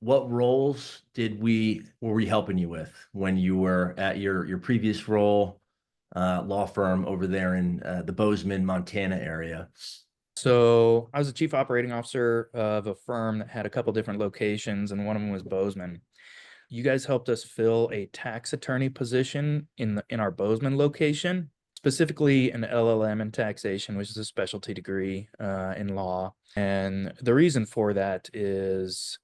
what roles were we helping you with when you were at your previous role, law firm over there in the Bozeman, Montana area? So I was the chief operating officer of a firm that had a couple different locations, and one of them was Bozeman. You guys helped us fill a tax attorney position in our Bozeman location, specifically an LLM in taxation, which is a specialty degree in law. And the reason for that is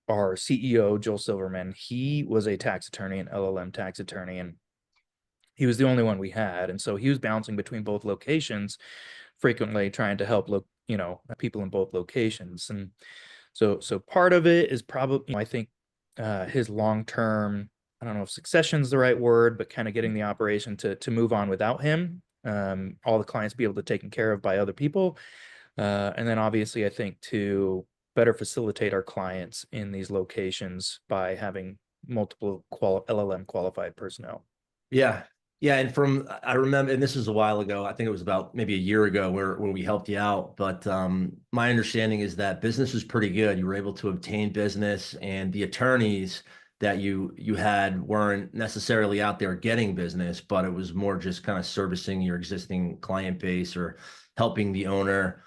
our CEO, Joel Silverman, he was a tax attorney, an LLM tax attorney, and he was the only one we had. And so he was bouncing between both locations frequently, trying to help people in both locations. And so part of it is probably, I think, his long-term, I don't know if succession is the right word, but kind of getting the operation to move on without him. All the clients be able to taken care of by other people. And then obviously, I think to better facilitate our clients in these locations by having multiple LLM qualified personnel. Yeah. Yeah. And I remember, and this was a while ago, I think it was about maybe a year ago where we helped you out. But my understanding is that business was pretty good. You were able to obtain business, and the attorneys that you had weren't necessarily out there getting business, but it was more just kind of servicing your existing client base or helping the owner.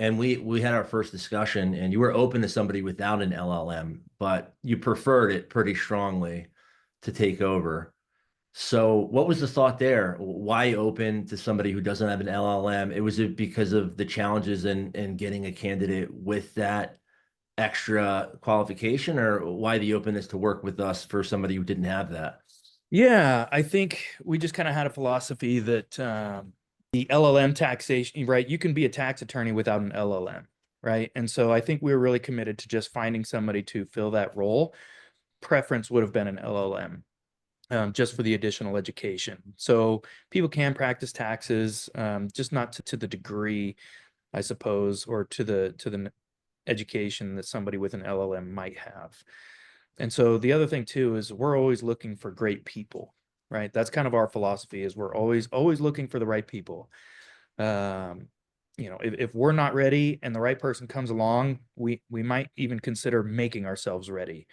And we had our first discussion, and you were open to somebody without an LLM, but you preferred it pretty strongly to take over. So what was the thought there? Why open to somebody who doesn't have an LLM? It because of the challenges in getting a candidate with that extra qualification, or why the openness to work with us for somebody who didn't have that? Yeah, I think we just kind of had a philosophy that the LLM taxation, right? You can be a tax attorney without an LLM, right? And so I think we were really committed to just finding somebody to fill that role. Preference would have been an LLM. Just for the additional education. So people can practice taxes, just not to the degree, I suppose, or to the education that somebody with an LLM might have. And so the other thing too is we're always looking for great people, right? That's kind of our philosophy is we're always looking for the right people. Um, if we're not ready and the right person comes along, we might even consider making ourselves ready,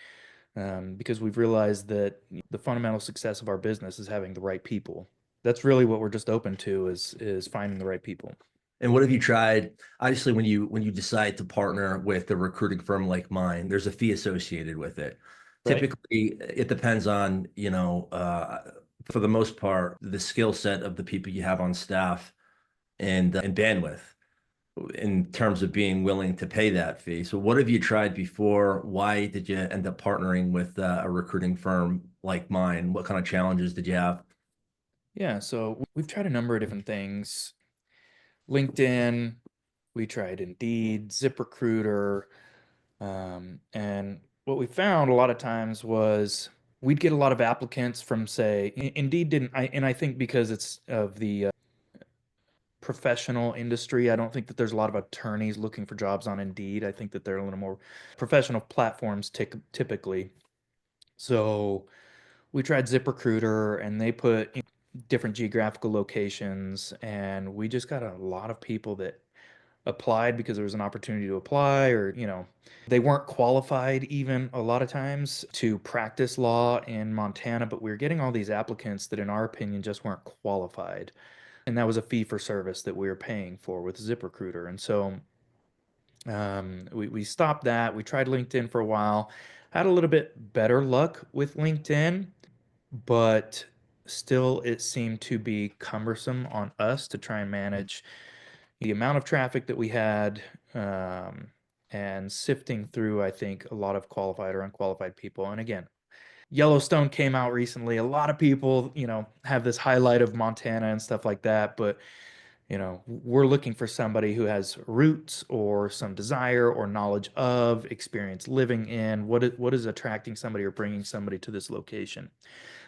because we've realized that the fundamental success of our business is having the right people. That's really what we're just open to is finding the right people. And what have you tried? Obviously, when you decide to partner with a recruiting firm like mine, there's a fee associated with it. Right. Typically, it depends on, for the most part, the skill set of the people you have on staff and bandwidth in terms of being willing to pay that fee. So what have you tried before? Why did you end up partnering with a recruiting firm like mine? What kind of challenges did you have? Yeah, so we've tried a number of different things. LinkedIn, we tried Indeed, ZipRecruiter, and what we found a lot of times was we'd get a lot of applicants from, say, Indeed didn't, and I think because it's of the professional industry. I don't think that there's a lot of attorneys looking for jobs on Indeed. I think that they're a little more professional platforms typically. So we tried ZipRecruiter and they put different geographical locations, and we just got a lot of people that applied because there was an opportunity to apply, or they weren't qualified even a lot of times to practice law in Montana, but we were getting all these applicants that in our opinion just weren't qualified, and that was a fee for service that we were paying for with ZipRecruiter. And so we stopped that. We tried LinkedIn for a while, had a little bit better luck with LinkedIn, but still it seemed to be cumbersome on us to try and manage the amount of traffic that we had, and sifting through, I think, a lot of qualified or unqualified people. And again, Yellowstone came out recently. A lot of people, have this highlight of Montana and stuff like that, but we're looking for somebody who has roots or some desire or knowledge of experience living in what is attracting somebody or bringing somebody to this location,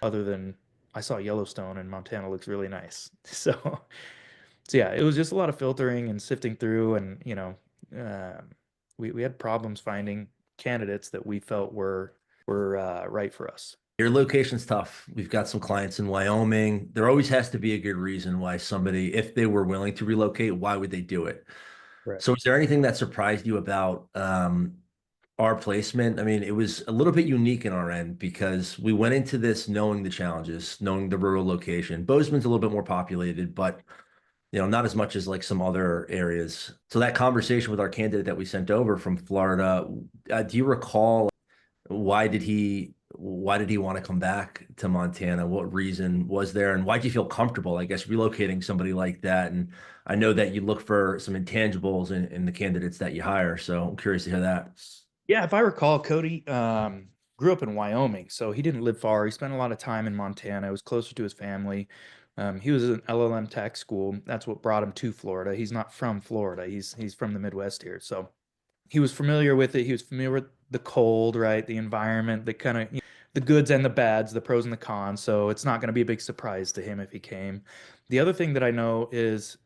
other than I saw Yellowstone and Montana looks really nice. So yeah, it was just a lot of filtering and sifting through, and we had problems finding candidates that we felt were right for us. Your location's tough. We've got some clients in Wyoming. There always has to be a good reason why somebody, if they were willing to relocate, why would they do it? Right. So is there anything that surprised you about our placement, I mean, it was a little bit unique in our end because we went into this knowing the challenges, knowing the rural location. Bozeman's a little bit more populated, but not as much as like some other areas. So that conversation with our candidate that we sent over from Florida, do you recall why did he want to come back to Montana? What reason was there, and why did you feel comfortable, I guess, relocating somebody like that? And I know that you look for some intangibles in the candidates that you hire, so I'm curious to hear that. Yeah, if I recall, Cody grew up in Wyoming, so he didn't live far. He spent a lot of time in Montana. It was closer to his family. He was in LLM tech school. That's what brought him to Florida. He's not from Florida. He's from the Midwest here. So he was familiar with it. He was familiar with the cold, right? The environment, the kind of the goods and the bads, the pros and the cons. So it's not going to be a big surprise to him if he came. The other thing that I know is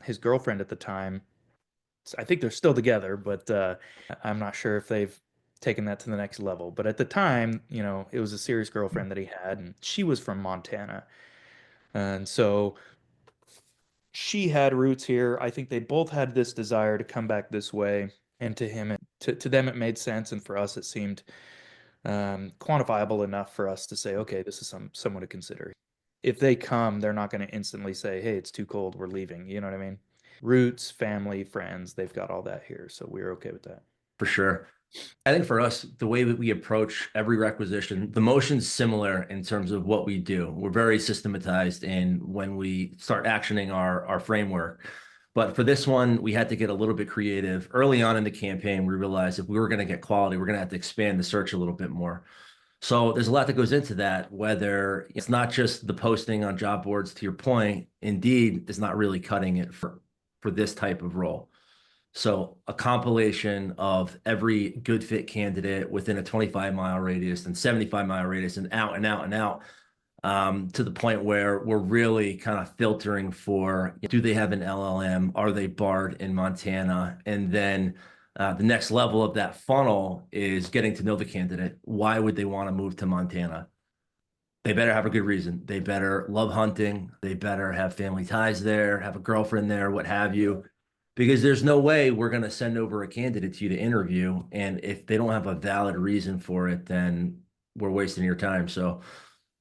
his girlfriend at the time. I think they're still together, but I'm not sure if they've taken that to the next level. But at the time, it was a serious girlfriend that he had, and she was from Montana. And so she had roots here. I think they both had this desire to come back this way. And to him, to them, it made sense. And for us, it seemed quantifiable enough for us to say, okay, this is someone to consider. If they come, they're not going to instantly say, hey, it's too cold, we're leaving. You know what I mean? Roots, family, friends, they've got all that here. So we're okay with that. For sure. I think for us, the way that we approach every requisition, the motion's similar in terms of what we do. We're very systematized in when we start actioning our framework. But for this one, we had to get a little bit creative. Early on in the campaign, we realized if we were going to get quality, we're going to have to expand the search a little bit more. So there's a lot that goes into that, whether it's not just the posting on job boards, to your point, Indeed is not really cutting it for this type of role. So a compilation of every good fit candidate within a 25-mile radius and 75-mile radius and out and out and out, to the point where we're really kind of filtering for, do they have an LLM? Are they barred in Montana? And then the next level of that funnel is getting to know the candidate. Why would they want to move to Montana? They better have a good reason. They better love hunting. They better have family ties there, have a girlfriend there, what have you. Because there's no way we're going to send over a candidate to you to interview. And if they don't have a valid reason for it, then we're wasting your time. So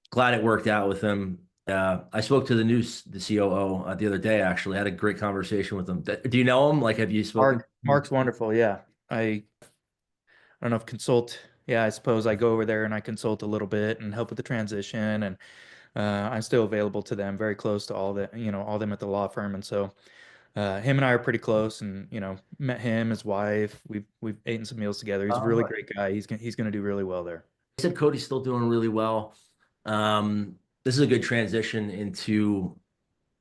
glad it worked out with him. I spoke to the COO the other day, actually. I had a great conversation with him. Do you know him? Like, have you spoken? Mark's wonderful. Yeah. I don't know if consult. Yeah, I suppose I go over there and I consult a little bit and help with the transition, and I'm still available to them, very close to all them at the law firm. And so him and I are pretty close, and met him, his wife. We've eaten some meals together. He's a really great guy. He's gonna do really well there. I said Cody's still doing really well. This is a good transition into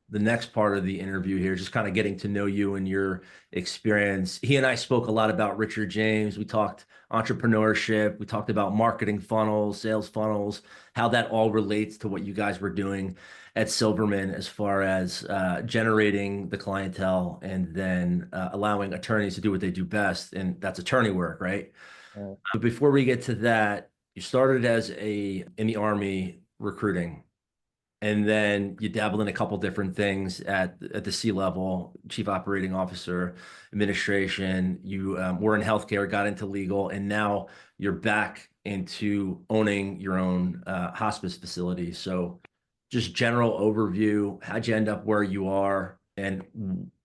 the next part of the interview here, just kind of getting to know you and your experience. He and I spoke a lot about Richard James. We talked entrepreneurship. We talked about marketing funnels, sales funnels, how that all relates to what you guys were doing at Silverman as far as generating the clientele and then allowing attorneys to do what they do best. And that's attorney work, right? But before we get to that, you started in the Army recruiting. And then you dabbled in a couple different things at the C level, chief operating officer, administration. You were in healthcare, got into legal, and now you're back into owning your own hospice facility. So, just general overview. How'd you end up where you are, and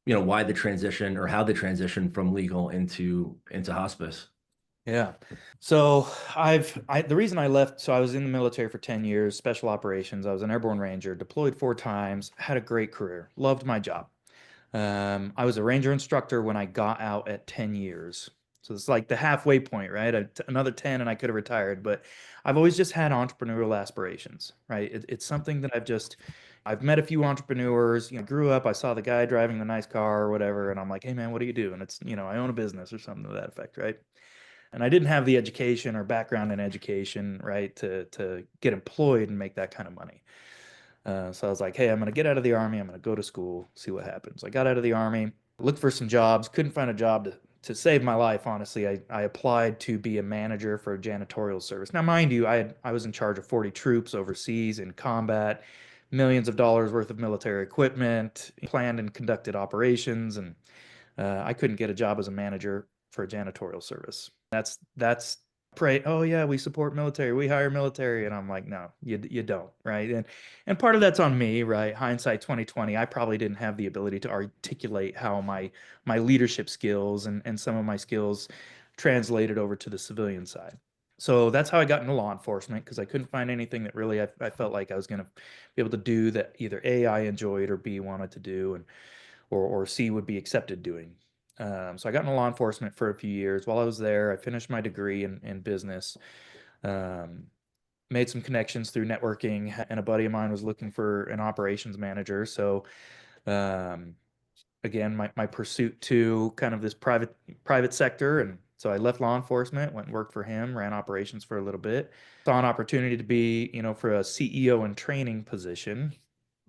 why the transition or how the transition from legal into hospice? Yeah. So the reason I left, so I was in the military for 10 years, special operations. I was an airborne ranger, deployed 4 times, had a great career, loved my job. I was a ranger instructor when I got out at 10 years. So it's like the halfway point, right? Another 10 and I could have retired, but I've always just had entrepreneurial aspirations, right? It's something that I've met a few entrepreneurs, grew up, I saw the guy driving the nice car or whatever, and I'm like, hey man, what do you do? And it's, I own a business or something to that effect, right? And I didn't have the education or background in education, right, to get employed and make that kind of money. So I was like, hey, I'm going to get out of the Army. I'm going to go to school, see what happens. I got out of the Army, looked for some jobs, couldn't find a job to save my life, honestly. I applied to be a manager for a janitorial service. Now, mind you, I was in charge of 40 troops overseas in combat, millions of dollars worth of military equipment, planned and conducted operations, and I couldn't get a job as a manager for a janitorial service. That's pray. Oh yeah, we support military. We hire military, and I'm like, no, you don't, right? And part of that's on me, right? Hindsight 2020. I probably didn't have the ability to articulate how my leadership skills and some of my skills translated over to the civilian side. So that's how I got into law enforcement because I couldn't find anything that really I felt like I was going to be able to do that either A, I enjoyed or B, wanted to do, and or C, would be accepted doing. So I got into law enforcement for a few years. While I was there, I finished my degree in business, um, made some connections through networking, and a buddy of mine was looking for an operations manager. So um, again, my pursuit to kind of this private sector, and so I left law enforcement, went and worked for him, ran operations for a little bit, saw an opportunity to be, for a CEO and training position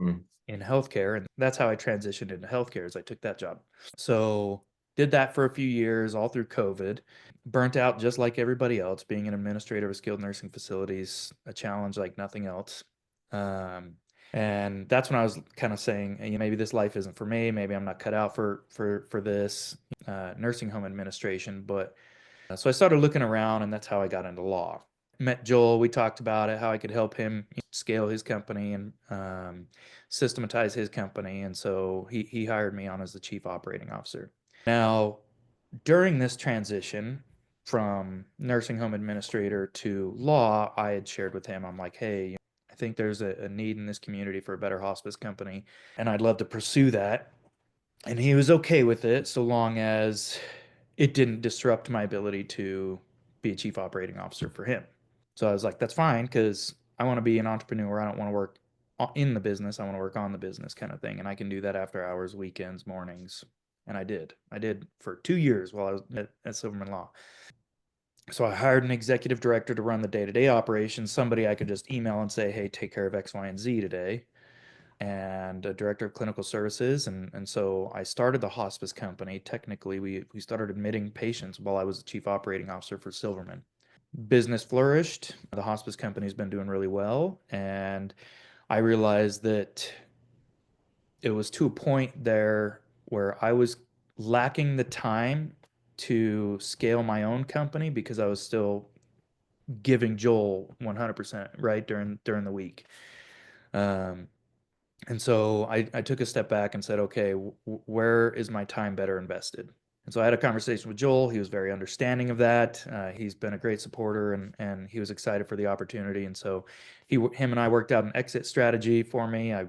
Mm. in healthcare, and that's how I transitioned into healthcare. Is I took that job. So did that for a few years, all through COVID. Burnt out just like everybody else. Being an administrator of skilled nursing facilities, a challenge like nothing else. Um, and that's when I was kind of saying, hey, maybe this life isn't for me. Maybe I'm not cut out for this nursing home administration. But so I started looking around, and that's how I got into law. Met Joel. We talked about it, how I could help him scale his company and systematize his company. And so he hired me on as the chief operating officer. Now, during this transition from nursing home administrator to law, I had shared with him, I'm like, hey, I think there's a need in this community for a better hospice company, and I'd love to pursue that. And he was okay with it so long as it didn't disrupt my ability to be a chief operating officer for him. So I was like, that's fine because I want to be an entrepreneur. I don't want to work in the business. I want to work on the business kind of thing. And I can do that after hours, weekends, mornings. And I did. I did for 2 years while I was at Silverman Law. So I hired an executive director to run the day-to-day operations, somebody I could just email and say, hey, take care of X, Y, and Z today, and a director of clinical services. And so I started the hospice company. Technically, we started admitting patients while I was the chief operating officer for Silverman. Business flourished. The hospice company's been doing really well. And I realized that it was to a point there where I was lacking the time to scale my own company because I was still giving Joel 100% right during the week. Um, And so I took a step back and said, okay, where is my time better invested? And so I had a conversation with Joel. He was very understanding of that. He's been a great supporter, and he was excited for the opportunity. And so him and I worked out an exit strategy for me. I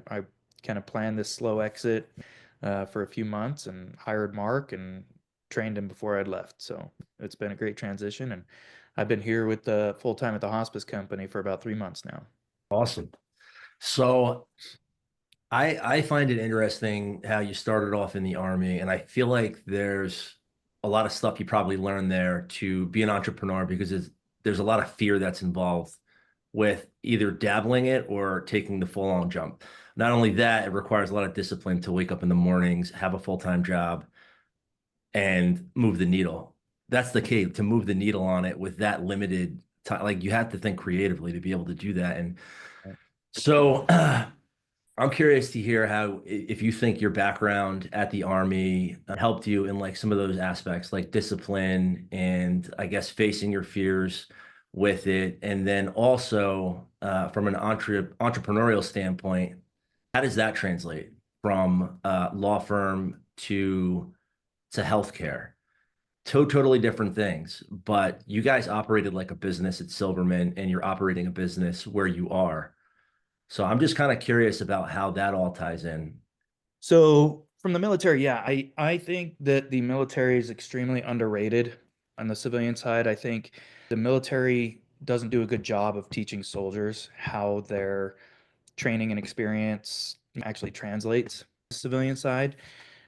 kind of planned this slow exit for a few months and hired Mark and trained him before I'd left. So it's been a great transition. And I've been here with the full time at the hospice company for about 3 months now. Awesome. So I find it interesting how you started off in the army, and I feel like there's a lot of stuff you probably learned there to be an entrepreneur because there's a lot of fear that's involved with either dabbling it or taking the full-on jump. Not only that, it requires a lot of discipline to wake up in the mornings, have a full-time job, and move the needle. That's the key, to move the needle on it with that limited time. Like you have to think creatively to be able to do that. And so I'm curious to hear how, if you think your background at the Army helped you in like some of those aspects, like discipline and I guess facing your fears with it. And then also from an entrepreneurial standpoint, how does that translate from law firm to healthcare? Two totally different things, but you guys operated like a business at Silverman and you're operating a business where you are. So I'm just kind of curious about how that all ties in. So from the military, yeah, I think that the military is extremely underrated on the civilian side. I think the military doesn't do a good job of teaching soldiers how their training and experience actually translates to the civilian side.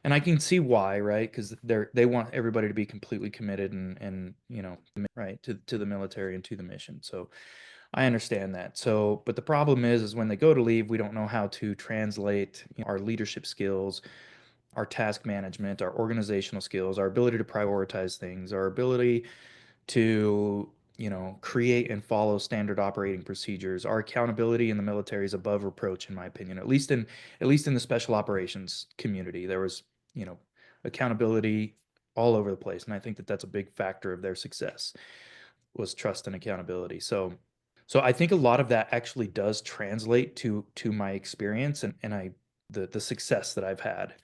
And I can see why, right? Because they want everybody to be completely committed and right to the military and to the mission. So I understand that. So, but the problem is when they go to leave, we don't know how to translate our leadership skills, our task management, our organizational skills, our ability to prioritize things, our ability to, create and follow standard operating procedures. Our accountability in the military is above reproach, in my opinion. At least in the special operations community, there was, accountability all over the place. And I think that that's a big factor of their success was trust and accountability. So I think a lot of that actually does translate to my experience and the success that I've had.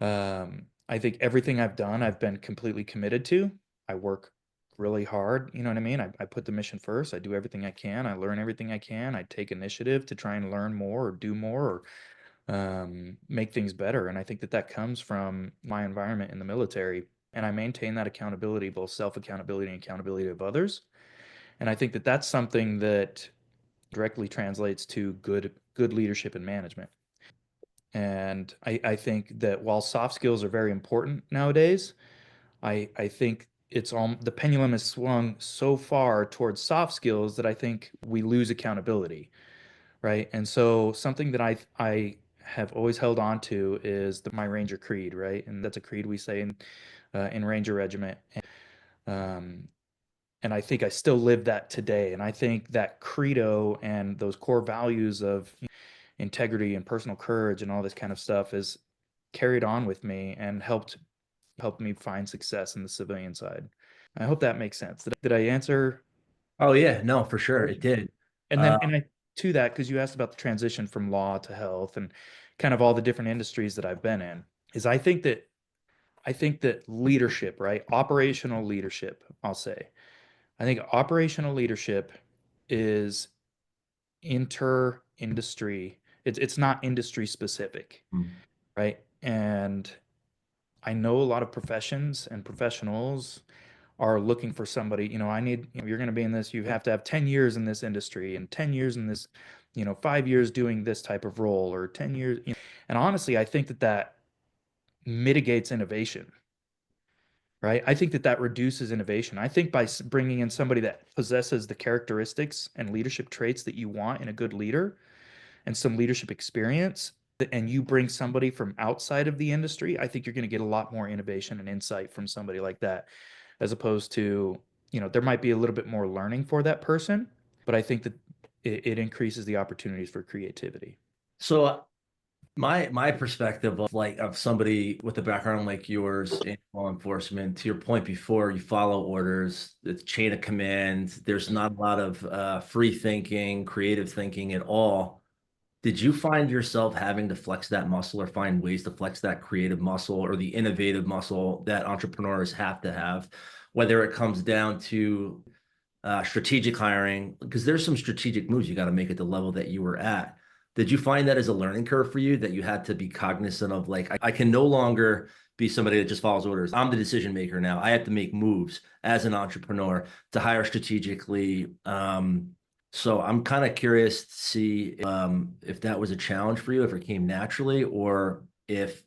I think everything I've done, I've been completely committed to. I work really hard. You know what I mean? I put the mission first. I do everything I can. I learn everything I can. I take initiative to try and learn more or do more or make things better. And I think that that comes from my environment in the military. And I maintain that accountability, both self accountability and accountability of others. And I think that that's something that directly translates to good leadership and management. And I think that while soft skills are very important nowadays, I think it's all the pendulum has swung so far towards soft skills that I think we lose accountability, right? And so something that I have always held on to is my Ranger Creed, right? And that's a creed we say in Ranger Regiment. Um, and I think I still live that today. And I think that credo and those core values of integrity and personal courage and all this kind of stuff is carried on with me and helped me find success in the civilian side. I hope that makes sense. Did I answer Oh yeah, no, for the sure it question? did. And then Uh, and I to that because you asked about the transition from law to health and kind of all the different industries that I've been in is I think that leadership, right? Operational leadership, I'll say. I think operational leadership is inter-industry. It's not industry specific, mm, right? And I know a lot of professions and professionals are looking for somebody, I need, you're going to be in this, you have to have 10 years in this industry and 10 years in this, 5 years doing this type of role or 10 years. And honestly, I think that that mitigates innovation, right? I think that that reduces innovation. I think by bringing in somebody that possesses the characteristics and leadership traits that you want in a good leader and some leadership experience, and you bring somebody from outside of the industry, I think you're going to get a lot more innovation and insight from somebody like that, as opposed to, there might be a little bit more learning for that person, but I think that it increases the opportunities for creativity. so my perspective of like of somebody with a background like yours in law enforcement, to your point before, you follow orders, it's chain of command. There's not a lot of free thinking, creative thinking at all. Did you find yourself having to flex that muscle or find ways to flex that creative muscle or the innovative muscle that entrepreneurs have to have, whether it comes down to strategic hiring, because there's some strategic moves you got to make at the level that you were at. Did you find that as a learning curve for you that you had to be cognizant of like, I can no longer be somebody that just follows orders. I'm the decision maker now. I have to make moves as an entrepreneur to hire strategically. So I'm kind of curious to see if that was a challenge for you, if it came naturally, or if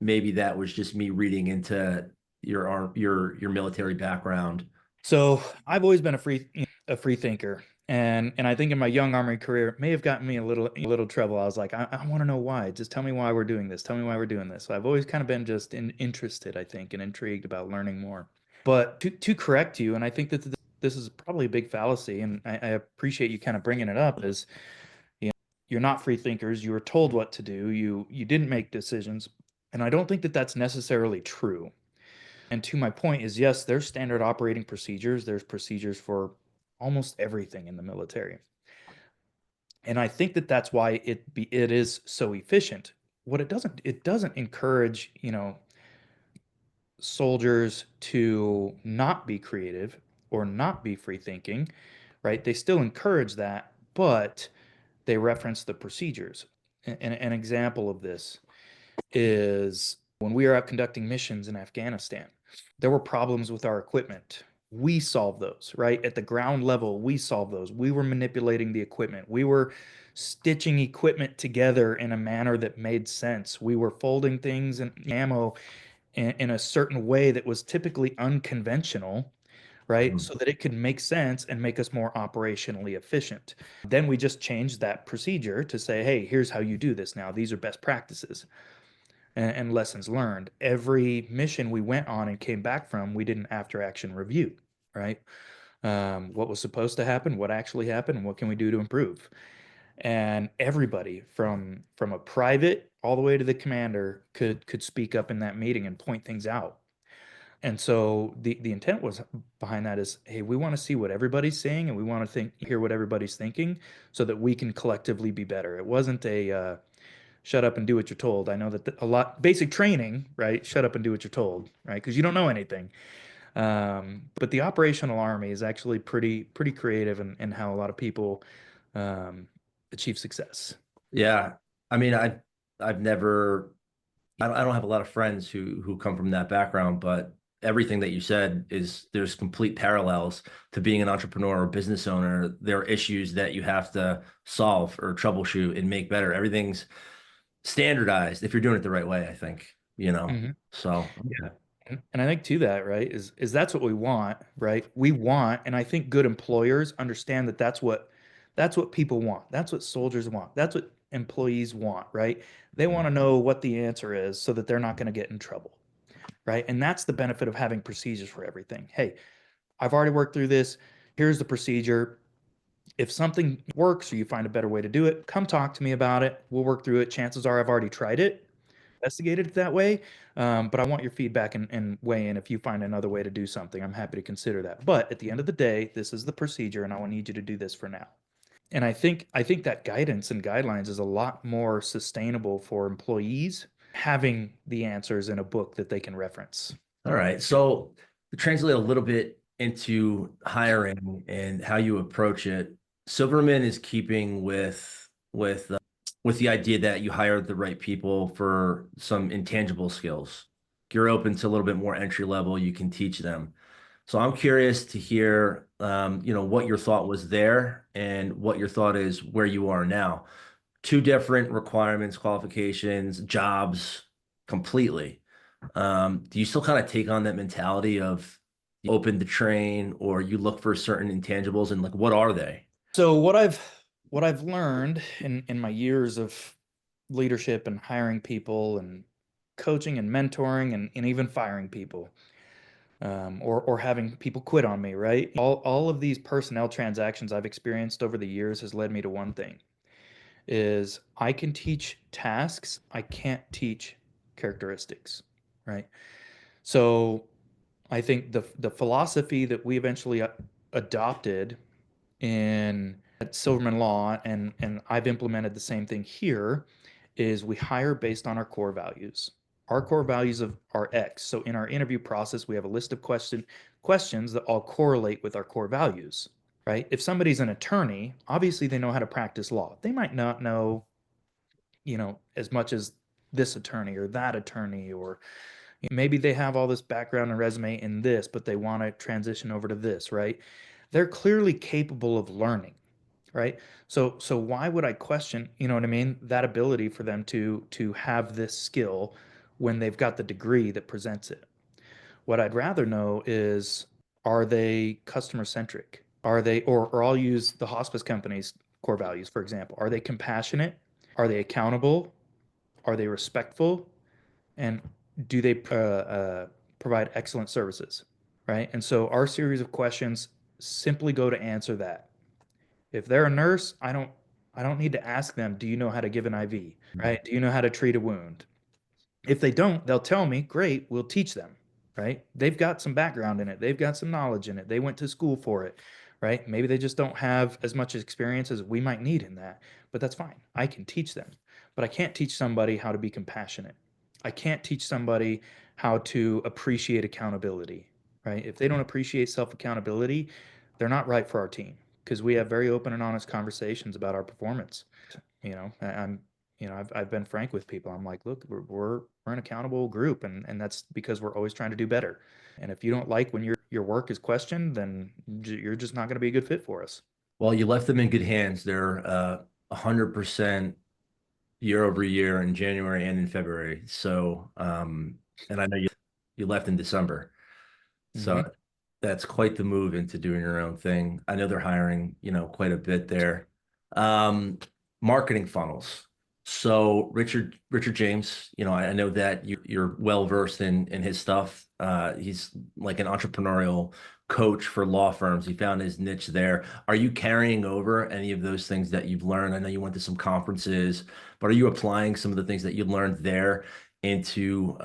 maybe that was just me reading into your military background. So I've always been a free thinker. And I think in my young army career, it may have gotten me a little trouble. I was like, I want to know why. Just tell me why we're doing this. Tell me why we're doing this. So I've always kind of been just interested, I think, and intrigued about learning more. But to correct you, and I think that this is probably a big fallacy, and I appreciate you kind of bringing it up, is you're not free thinkers. You were told what to do. You didn't make decisions, and I don't think that that's necessarily true. And to my point is, yes, there's standard operating procedures. There's procedures for almost everything in the military. And I think that that's why it is so efficient. What it doesn't encourage, soldiers to not be creative or not be free thinking, right? They still encourage that, but they reference the procedures. An example of this is when we were out conducting missions in Afghanistan, there were problems with our equipment. We solved those, right? At the ground level, we solved those. We were manipulating the equipment. We were stitching equipment together in a manner that made sense. We were folding things and ammo in a certain way that was typically unconventional, right? Mm. So that it could make sense and make us more operationally efficient. Then we just changed that procedure to say, hey, here's how you do this now. These are best practices and lessons learned. Every mission we went on and came back from, we did an after action review, right? What was supposed to happen, what actually happened, and what can we do to improve? And everybody from a private all the way to the commander could speak up in that meeting and point things out. And so the intent was behind that is, hey, we want to see what everybody's saying and we want to hear what everybody's thinking so that we can collectively be better. It wasn't a shut up and do what you're told. I know that a lot basic training, right? Shut up and do what you're told, right? Because you don't know anything. But the operational army is actually pretty creative in how a lot of people um, achieve success. Yeah. I mean, I've never I don't have a lot of friends who come from that background, but everything that you said is there's complete parallels to being an entrepreneur or business owner. There are issues that you have to solve or troubleshoot and make better. Everything's standardized if you're doing it the right way, I think, you know. Mhm. So, Yeah. And I think to that, right, is that's what we want, right? We want, and I think good employers understand that that's what people want. That's what soldiers want. That's what employees want, right? They want to know what the answer is so that they're not going to get in trouble, right? And that's the benefit of having procedures for everything. Hey, I've already worked through this. Here's the procedure. If something works or you find a better way to do it, come talk to me about it. We'll work through it. Chances are I've already tried it, investigated it that way. But I want your feedback and weigh in. If you find another way to do something, I'm happy to consider that. But at the end of the day, this is the procedure, and I will need you to do this for now. And I think that guidance and guidelines is a lot more sustainable for employees having the answers in a book that they can reference. all right. So to translate a little bit into hiring and how you approach it, Silverman is keeping with the idea that you hire the right people for some intangible skills. You're open to a little bit more entry level, you can teach them. So I'm curious to hear, what your thought was there and what your thought is where you are now. Two different requirements, qualifications, jobs, completely. Do you still kind of take on that mentality of open to train or you look for certain intangibles and like what are they? So what I've learned in my years of leadership and hiring people and coaching and mentoring and even firing people, or having people quit on me, right? All of these personnel transactions I've experienced over the years has led me to one thing is I can teach tasks, I can't teach characteristics, right? So I think the philosophy that we eventually adopted in at Silverman Law, and I've implemented the same thing here, is we hire based on our core values. Our core values of our X. So in our interview process, we have a list of questions that all correlate with our core values, right? If somebody's an attorney, obviously they know how to practice law. They might not know, as much as this attorney or that attorney, or maybe they have all this background and resume in this, but they want to transition over to this, right? They're clearly capable of learning, right? So why would I question, you know what I mean, that ability for them to have this skill when they've got the degree that presents it? What I'd rather know is, are they customer centric? Are they, or I'll use the hospice company's core values, for example. Are they compassionate? Are they accountable? Are they respectful? And do they provide excellent services? Right. And so our series of questions simply go to answer that. If they're a nurse, I don't need to ask them, do you know how to give an IV? Right? Do you know how to treat a wound? If they don't, they'll tell me, great, we'll teach them, right? They've got some background in it, they've got some knowledge in it, they went to school for it, right? Maybe they just don't have as much experience as we might need in that, but that's fine. I can teach them, but I can't teach somebody how to be compassionate. I can't teach somebody how to appreciate accountability, right? If they don't appreciate self accountability, they're not right for our team because we have very open and honest conversations about our performance. I've been frank with people. I'm like, look, we're an accountable group, and that's because we're always trying to do better. And if you don't like when your work is questioned, then you're just not going to be a good fit for us. Well, you left them in good hands. They're 100% year over year in January and in February. So, and I know you left in December. So Hmm. that's quite the move into doing your own thing. I know they're hiring, quite a bit there. Um, Marketing funnels. So Richard James, I know that you're well versed in his stuff. He's like an entrepreneurial coach for law firms. He found his niche there. Are you carrying over any of those things that you've learned? I know you went to some conferences, but are you applying some of the things that you learned there into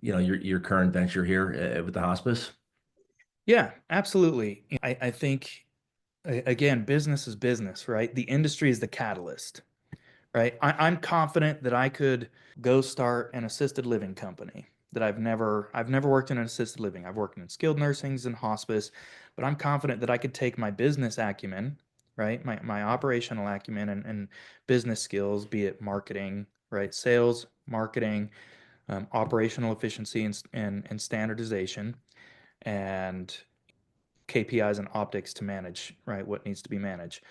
your current venture here with the hospice? Yeah, absolutely. I think again, business is business, right? The industry is the catalyst, right? I'm confident that I could go start an assisted living company that I've never worked in an assisted living. I've worked in skilled nursings and hospice, but I'm confident that I could take my business acumen, right? My operational acumen and business skills, be it marketing, right? Sales, marketing, operational efficiency and standardization and KPIs and optics to manage, right? What needs to be managed.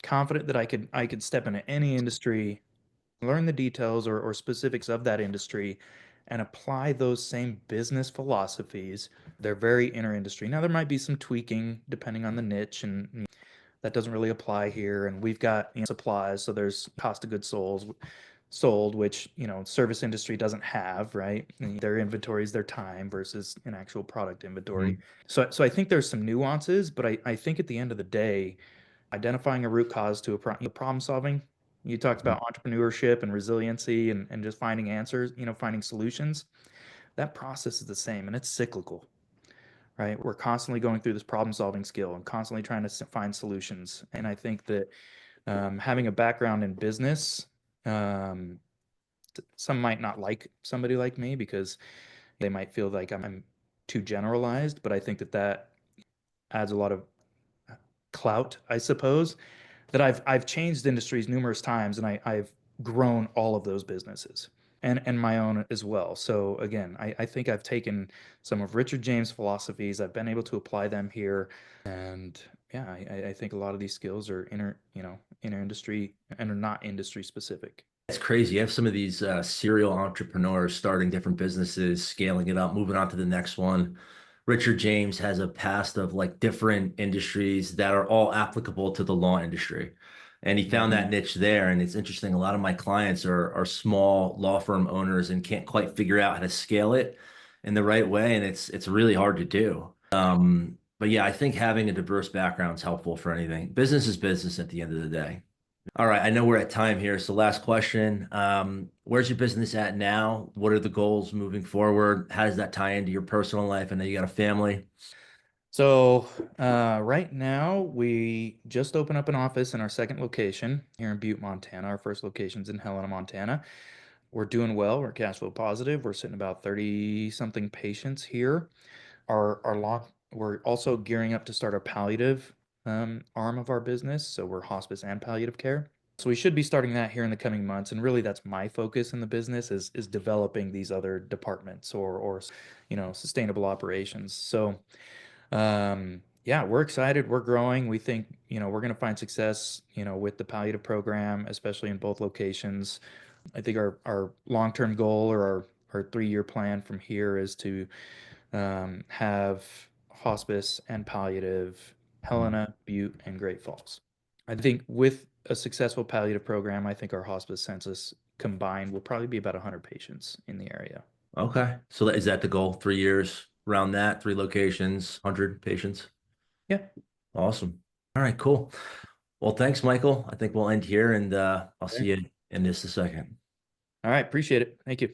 Confident that I could step into any industry, learn the details or specifics of that industry, and apply those same business philosophies. They're very inter-industry. Now there might be some tweaking depending on the niche, and that doesn't really apply here. And we've got supplies, so there's cost of goods sold, which service industry doesn't have, right? And their inventory is their time versus an actual product inventory. Mhm. So I think there's some nuances, but I think at the end of the day, identifying a root cause to a problem solving. You talked about entrepreneurship and resiliency and just finding answers, finding solutions. That process is the same and it's cyclical, right? We're constantly going through this problem solving skill and constantly trying to find solutions. And I think that having a background in business, um, some might not like somebody like me because they might feel like I'm too generalized, but I think that adds a lot of clout, I suppose, that I've changed industries numerous times and I've grown all of those businesses and my own as well. So again, I think I've taken some of Richard James' philosophies, I've been able to apply them here. And yeah, I think a lot of these skills are inner industry and are not industry specific. It's crazy. You have some of these serial entrepreneurs starting different businesses, scaling it up, moving on to the next one. Richard James has a past of like different industries that are all applicable to the law industry. And he found that niche there. And it's interesting. A lot of my clients are small law firm owners and can't quite figure out how to scale it in the right way. And it's really hard to do. But yeah, I think having a diverse background is helpful for anything. Business is business at the end of the day. All right, I know we're at time here, so last question. Where's your business at now? What are the goals moving forward? How does that tie into your personal life? I know you got a family. So right now we just opened up an office in our second location here in Butte, Montana. Our first location's in Helena, Montana. We're doing well. We're cash flow positive. We're sitting about 30 something patients here. We're also gearing up to start our palliative arm of our business. So we're hospice and palliative care. So we should be starting that here in the coming months. And really that's my focus in the business is developing these other departments or sustainable operations. So yeah, we're excited. We're growing. We think, we're going to find success, with the palliative program, especially in both locations. I think our long-term goal or our 3-year plan from here is to have hospice and palliative, Helena, Butte, and Great Falls. I think with a successful palliative program, I think our hospice census combined will probably be about 100 patients in the area. Okay. So is that the goal? 3 years around that, three locations, 100 patients. Yeah. Awesome. All right, cool. Well, thanks, Michael. I think we'll end here and I'll see Okay. you in just a second. All right. Appreciate it. Thank you.